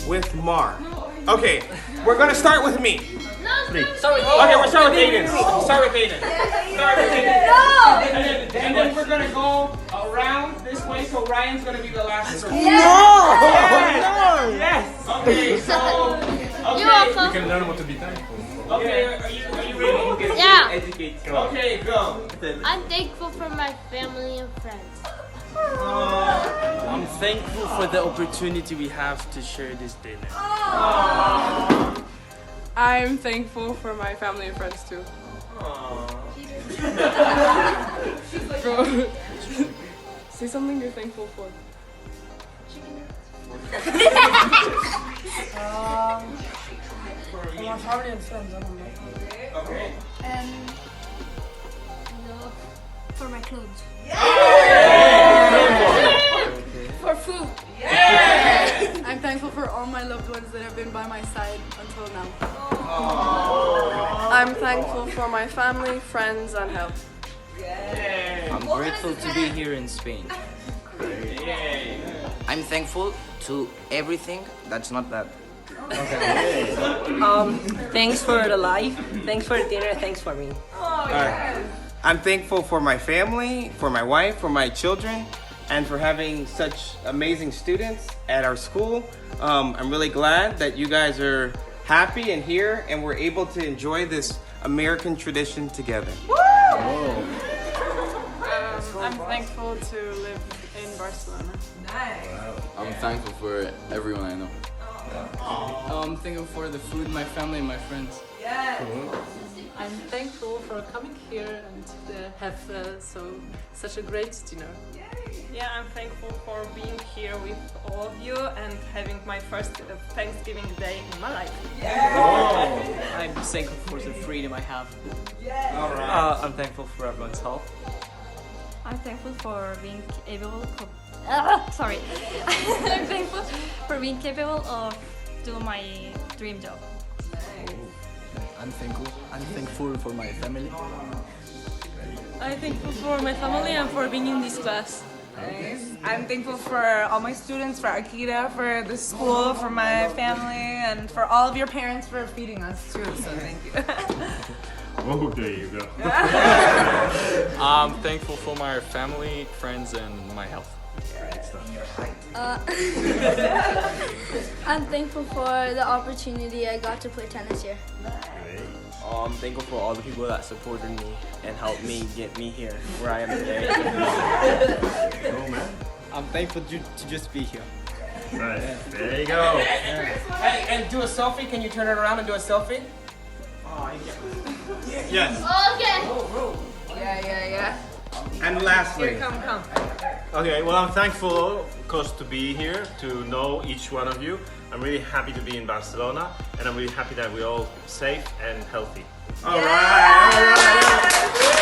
with Mar. Okay, we're gonna start with me. Please. Okay, we'll start with Aiden. Start with Aiden. And then we're gonna go around this way, so Ryan's gonna be the last person. Yes! Okay, so... You're welcome. You can learn what to be thankful for. Okay, are you ready? Yeah. Okay, go. I'm thankful for my family and friends. I'm thankful for the opportunity we have to share this dinner. I'm thankful for my family and friends too. Bro, say something you're thankful for. For my family and friends, I don't know. Okay. For my clothes. For food. I'm thankful for all my loved ones that have been by my side until now. I'm thankful for my family, friends, and health. I'm grateful to be here in Spain. I'm thankful to everything that's not bad. Thanks for the life, thanks for the dinner, thanks for me. I'm thankful for my family, for my wife, for my children, and for having such amazing students at our school. I'm really glad that you guys are happy and here, and we're able to enjoy this American tradition together. I'm thankful to live in Barcelona. I'm thankful for everyone I know. I'm thankful for the food, my family, and my friends. I'm thankful for coming here and have such a great dinner. Yeah, I'm thankful for being here with all of you and having my first Thanksgiving day in my life. I'm thankful for the freedom I have. I'm thankful for everyone's help. I'm thankful for being able. Sorry. I'm thankful for being capable of doing my dream job. I'm thankful for my family. I'm thankful for my family and for being in this class. I'm thankful for all my students, for Akita, for the school, for my family, and for all of your parents for feeding us too. So thank you. Oh, there you go. I'm thankful for my family, friends, and my health. I'm thankful for the opportunity I got to play tennis here. I'm thankful for all the people that supported me and helped me get me here where I am today. Oh, man. I'm thankful to just be here. Right. There you go. Hey, and do a selfie. Can you turn it around and do a selfie? Yes. Okay. Yeah. And lastly, Come. Okay, well, I'm thankful, of course, to be here, to know each one of you. I'm really happy to be in Barcelona, and I'm really happy that we're all safe and healthy. all right.